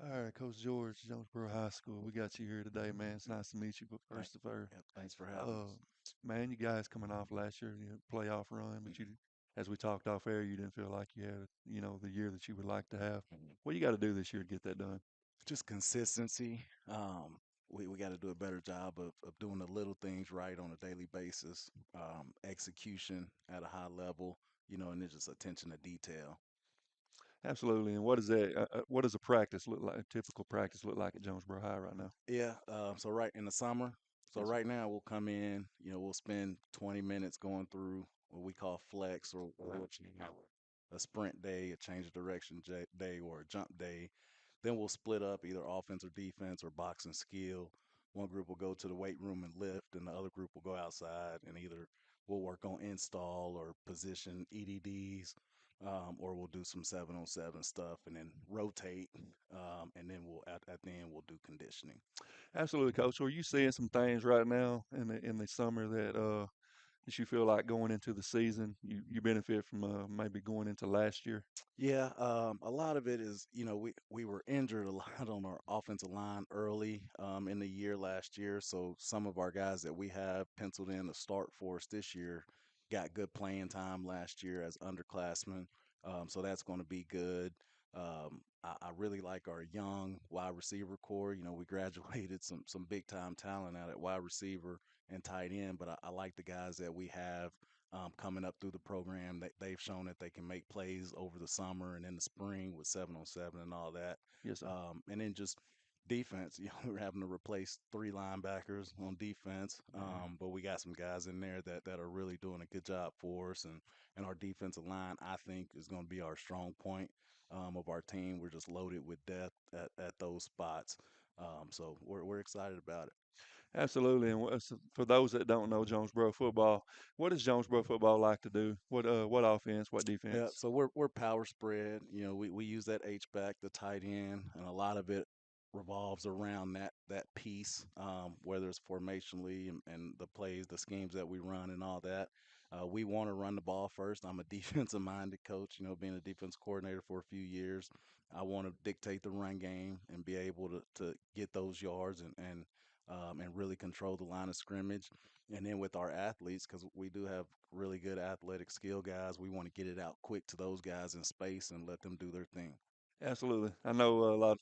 All right, Coach George, Jonesboro High School. We got you here today, man. It's nice to meet you. But Thank, first of all, yeah, thanks for having uh, us. man, you guys coming off last year, playoff run, but as we talked off air, you didn't feel like you had, the year that you would like to have. Mhm. What you got to do this year to get that done? Just consistency. We got to do a better job of doing the little things right on a daily basis. Execution at a high level, and then just attention to detail. Absolutely. And what is that? What does a practice look like? A typical practice look like at Jonesboro High right now? Yeah. So right in the summer, so Yes, sir. right now we'll come in. We'll spend 20 minutes going through what we call flex or what you have a sprint day, a change of direction day, or a jump day. Then we'll split up either offense or defense or box and skill. One group will go to the weight room and lift, and the other group will go outside and either we'll work on install or position EDDs, or we'll do some 7-on-7 stuff and then rotate, and then at the end we'll do conditioning. Absolutely, Coach. So are you seeing some things right now in the summer that you feel like going into the season, you benefit from maybe going into last year? Yeah, a lot of it is, we were injured a lot on our offensive line early in the year last year. So some of our guys that we have penciled in to start for us this year got good playing time last year as underclassmen. So that's going to be good. I really like our young wide receiver core. We graduated some big time talent out at wide receiver and tight end, but I like the guys that we have coming up through the program. They've shown that they can make plays over the summer and in the spring with 7-on-7 and all that. Yes, sir. And then just defense. We're having to replace three linebackers on defense, but we got some guys in there that are really doing a good job for us. And our defensive line, I think, is going to be our strong point of our team. We're just loaded with depth at those spots. So we're excited about it. Absolutely. And for those that don't know Jonesboro football, what does Jonesboro football like to do? What offense? What Yeah, defense? so we're power spread. We use that H back, the tight end, and a lot of it revolves around that piece, whether it's formationally and the plays, the schemes that we run, and all that. We want to run the ball first. I'm a defensive minded coach. Being a defense coordinator for a few years, I want to dictate the run game and be able to get those yards and really control the line of scrimmage. And then with our athletes, because we do have really good athletic skill guys, we want to get it out quick to those guys in space and let them do their thing. Absolutely. I know a lot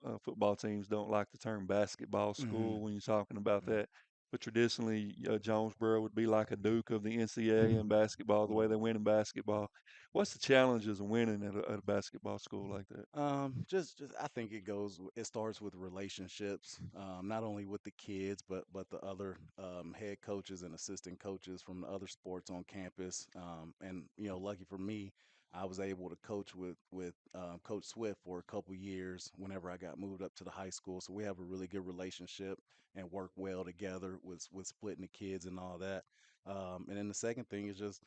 of football teams don't like the term basketball school Hmm. when you're talking about that. But traditionally, Jonesboro would be like a Duke of the NCAA in basketball, the way they win in basketball. What's the challenges of winning at a basketball school like that? Just I think it starts with relationships, not only with the kids, but the other head coaches and assistant coaches from the other sports on campus. And lucky for me, I was able to coach with Coach Swift for a couple years whenever I got moved up to the high school. So we have a really good relationship and work well together with splitting the kids and all that. And then the second thing is just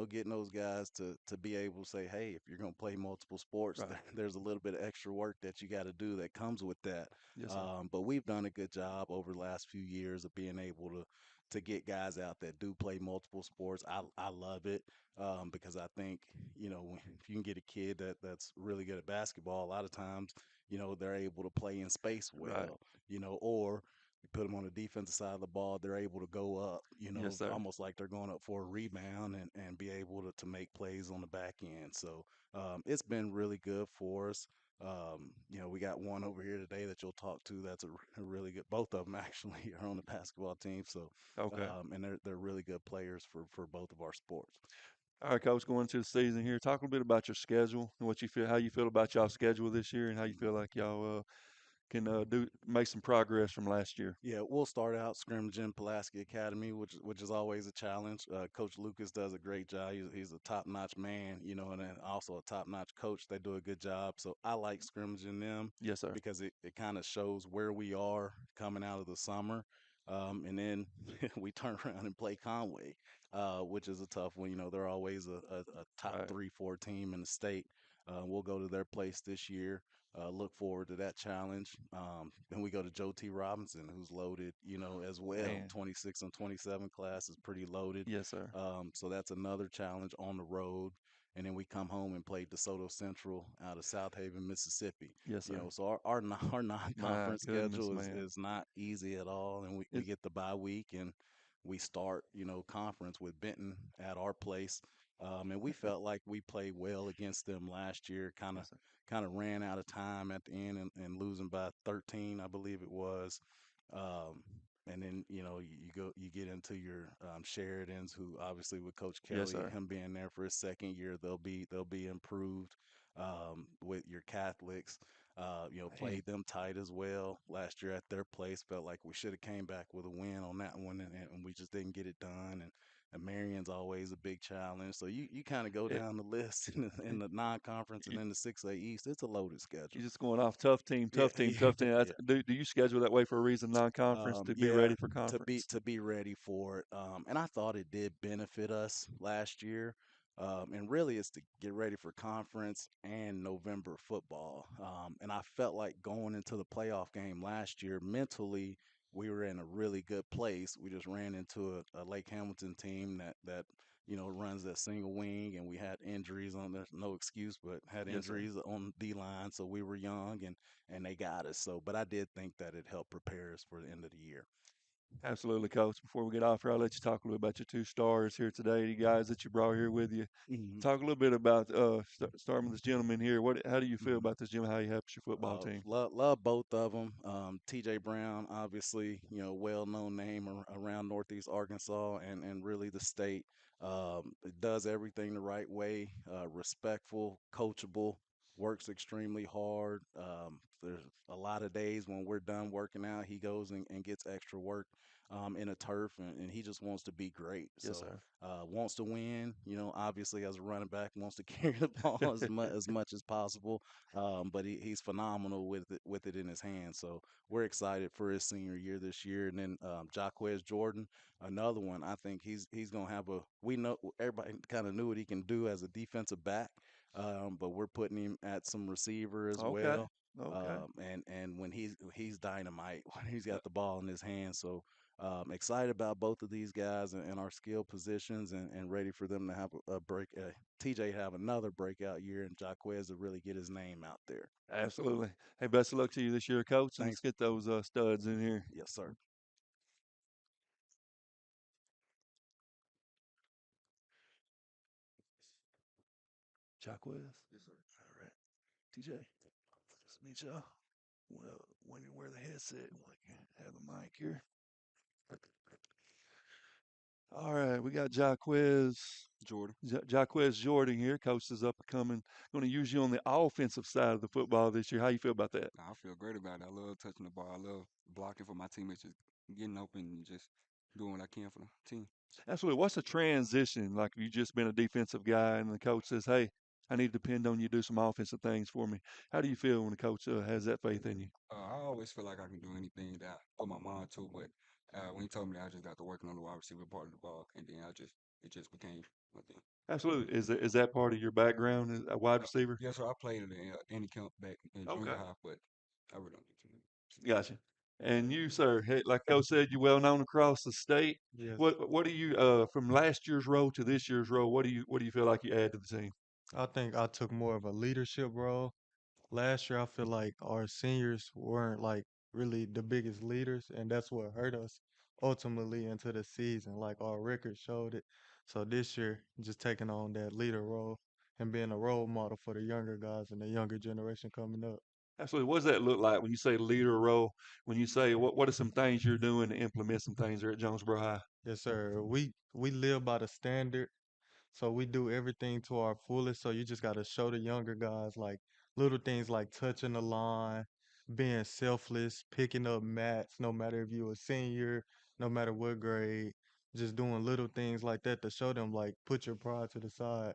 getting those guys to be able to say, hey, if you're going to play multiple sports, Right. there's a little bit of extra work that you got to do that comes with that. Yes, sir. But we've done a good job over the last few years of being able to get guys out that do play multiple sports. I love it because I think if you can get a kid that's really good at basketball, a lot of times they're able to play in space Right. well, or you put them on the defensive side of the ball, they're able to go up, Yes, sir. almost like they're going up for a rebound and be able to make plays on the back end. So it's been really good for us. We got one over here today that you'll talk to. That's a really good. Both of them actually are on the basketball team. So, Okay. and they're really good players for both of our sports. All right, Coach, going into the season here, talk a little bit about your schedule and what you feel, how you feel about y'all schedule this year, and how you feel like y'all can do make some progress from last year. Yeah, we'll start out scrimmaging Pulaski Academy, which is always a challenge. Coach Lucas does a great job. He's a top-notch man, and then also a top-notch coach. They do a good job. So I like scrimmaging them Yes, sir. because it kind of shows where we are coming out of the summer. And then we turn around and play Conway, which is a tough one. They're always a top Right. 3, 4 team in the state. We'll go to their place this year. Look forward to that challenge. Then we go to Joe T. Robinson, who's loaded, as well. Man. 26 and 27 class is pretty loaded. Yes, sir. So that's another challenge on the road. and then we come home and play DeSoto Central out of South Haven, Mississippi. Yes, You sir. know, so our our My non-conference goodness, schedule man. is not easy at all, and we It, get the bye week and we start, conference with Benton at our place. And we felt like we played well against them last year. yes, sir. Kind of ran out of time at the end and losing by 13, I believe it was. Um, and then you get into your Sheridans, who obviously with Coach Yes, Kelly, sir. him being there for his second year, they'll be improved. With your Catholics, Man, played them tight as well last year at their place. Felt like we should have came back with a win on that one, and we just didn't get it done. And Marion's always a big challenge. So you kind of go it, down the list in it, the non-conference and you, then the 6A East. It's a loaded schedule. you're just going off tough team, Yeah, tough team, yeah, tough team. yeah. Do you schedule that way for a reason, non-conference, to be Yeah, ready for conference? to be ready for it. And I thought it did benefit us last year. And really, it's to get ready for conference and November football. And I felt like going into the playoff game last year, mentally, we were in a really good place. We just ran into a Lake Hamilton team that runs that single wing, and we had injuries on. There's no excuse, but had Yes, sir. injuries on D line, so we were young and they got us. So, but I did think that it helped prepare us for the end of the year. Absolutely, Coach. Before we get off here, I'll let you talk a little about your two stars here today, the guys that you brought here with you. Hmm. Talk a little bit about starting with this gentleman here. How do you feel Hmm. about this gentleman? How he helps your football team? Love both of them. T.J. Brown, obviously, well-known name around Northeast Arkansas and really the state. Does everything the right way. Respectful, coachable, works extremely hard. There's a lot of days when we're done working out, he goes and gets extra work in a turf, and he just wants to be great. Yes, So sir. wants to win. Obviously as a running back, wants to carry the ball as much as possible. But he's phenomenal with it in his hands. So we're excited for his senior year this year. And then Jaquez Jordan, another one. I think he's gonna have a. We know everybody kind of knew what he can do as a defensive back, but we're putting him at some receiver as Okay. well. Okay. And when he's dynamite when he's Uh, got the ball in his hands. So excited about both of these guys and our skill positions and ready for them to have a break. TJ have another breakout year and Jaquez to really get his name out there. Absolutely. Hey, best of luck to you this year, Coach, and let's Thanks. get those studs in here. Yes, sir. Jacquez. Yes, sir. All right. TJ. Nice to meet y'all. Well, when you wear the headset, we can have the mic here. All right, we got Jordan. Jaquez Jordan here. Coach is up and coming. Going to use you on the offensive side of the football this year. How you feel about that? I feel great about it. I love touching the ball. I love blocking for my teammates, just getting open and just doing what I can for the team. Absolutely. What's the transition? Like you just been a defensive guy, and the coach says, "Hey, I need to depend on you to do some offensive things for me." How do you feel when the coach has that faith in you? I always feel like I can do anything that I put my mind to, but when he told me that, I just got to working on the wide receiver part of the ball, and then it just became my thing. Absolutely. Is that part of your background as a wide receiver? Yeah, so I played in the any camp back in Okay. junior high, but I really don't do too much. Gotcha. And you, sir, hey, like Coach said, you're well known across the state. Yes, What do you from last year's role to this year's role? What do you feel like you add to the team? I think I took more of a leadership role. Last year, I feel like our seniors weren't like really the biggest leaders, and that's what hurt us ultimately into the season. Like our record showed it. So this year, just taking on that leader role and being a role model for the younger guys and the younger generation coming up. Absolutely. What does that look like when you say leader role? When you say what are some things you're doing to implement some things there at Jonesboro High? Yes, sir. We live by the standard. So we do everything to our fullest. So you just got to show the younger guys like little things like touching the line, being selfless, picking up mats, no matter if you're a senior, no matter what grade, just doing little things like that to show them like put your pride to the side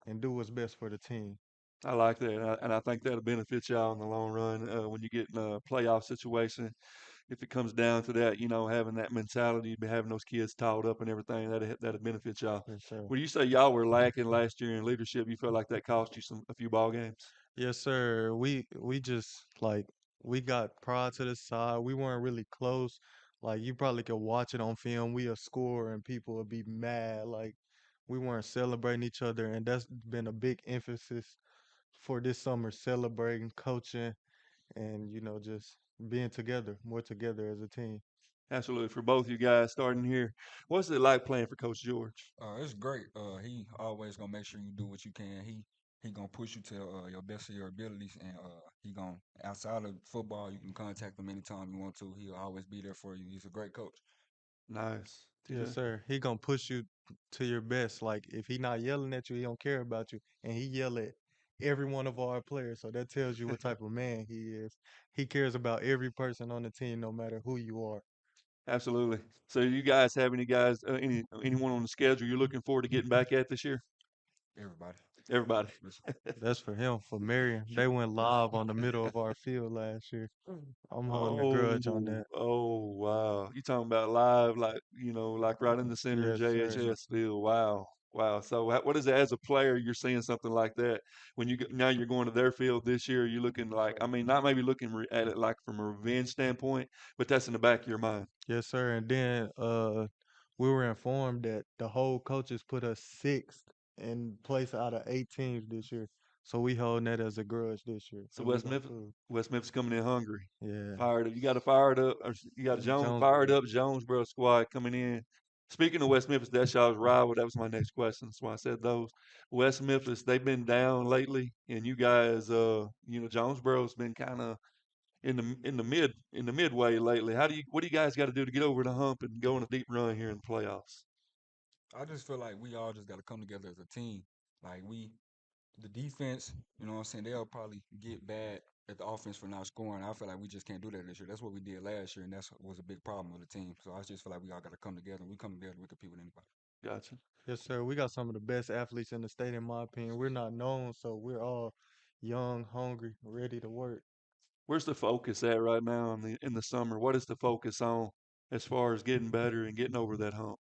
and do what's best for the team. I like that, and I think that'll benefit y'all in the long run when you get in a playoff situation. If it comes down to that, having that mentality, be having those kids taught up and everything, that'll benefit y'all. Yes, sir. When you say y'all were lacking last year in leadership, you felt like that cost you a few ball games. Yes, sir. We just like we got pride to the side. We weren't really close. Like you probably could watch it on film. We a score and people would be mad. Like we weren't celebrating each other, and that's been a big emphasis for this summer, celebrating, coaching, and just being together, more together as a team. Absolutely. For both you guys starting here, what's it like playing for Coach George? It's great. He always gonna make sure you do what you can. He gonna push you to your best of your abilities, and he gonna outside of football, you can contact him anytime you want to. He'll always be there for you. He's a great coach. Nice. Yes, TJ? sir. He gonna push you to your best. Like if he not yelling at you, he don't care about you, and he yell at every one of our players. So that tells you what type of man he is. He cares about every person on the team, no matter who you are. Absolutely. So you guys have any guys, anyone on the schedule you're looking forward to getting back at this year? Everybody. Everybody. Listen. That's for him. For Marion, they went live on the middle of our field last year. I'm holding a Oh, grudge on that. oh, wow. You talking about live, like, like right in the center of Yes, sir. JHS field. Wow. Wow. So what is it as a player, you're seeing something like that when now you're going to their field this year, you're looking like, I mean, not maybe looking at it like from a revenge standpoint, but that's in the back of your mind. Yes, sir. And then we were informed that the whole coaches put us sixth in place out of 8 teams this year. So we holding that as a grudge this year, So and we gonna prove. West Memphis coming in hungry. Yeah, Fired up. You got to fire it up. Or you got a fired Jonesboro. up Jonesboro squad coming in. Speaking of West Memphis, that's y'all's rival. That was my next question. That's why I said those. West Memphis, they've been down lately, and you guys, Jonesboro's been kind of in the midway lately. What do you guys got to do to get over the hump and go on a deep run here in the playoffs? I just feel like we all just gotta come together as a team. Like the defense, you know what I'm saying, they'll probably get bad at the offense for not scoring. I feel like we just can't do that this year. That's what we did last year, and that's was a big problem with the team. So I just feel like we all got to come together. When we come together, we compete with anybody. Gotcha. Yes, sir. We got some of the best athletes in the state, in my opinion. We're not known, so we're all young, hungry, ready to work. Where's the focus at right now in the summer? What is the focus on as far as getting better and getting over that hump?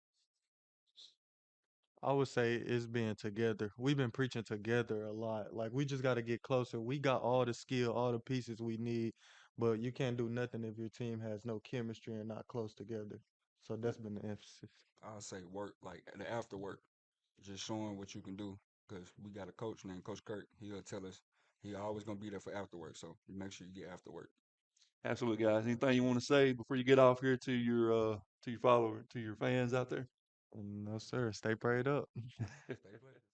I would say it's being together. We've been preaching together a lot. Like we just got to get closer. We got all the skill, all the pieces we need, but you can't do nothing if your team has no chemistry and not close together. So that's been the emphasis. I'll say work, like the after work, just showing what you can do. Because we got a coach named Coach Kirk. He'll tell us he always gonna be there for after work. So you make sure you get after work. Absolutely, guys. Anything you want to say before you get off here to your follower, to your fans out there? No, sir. Stay prayed up. Stay blessed.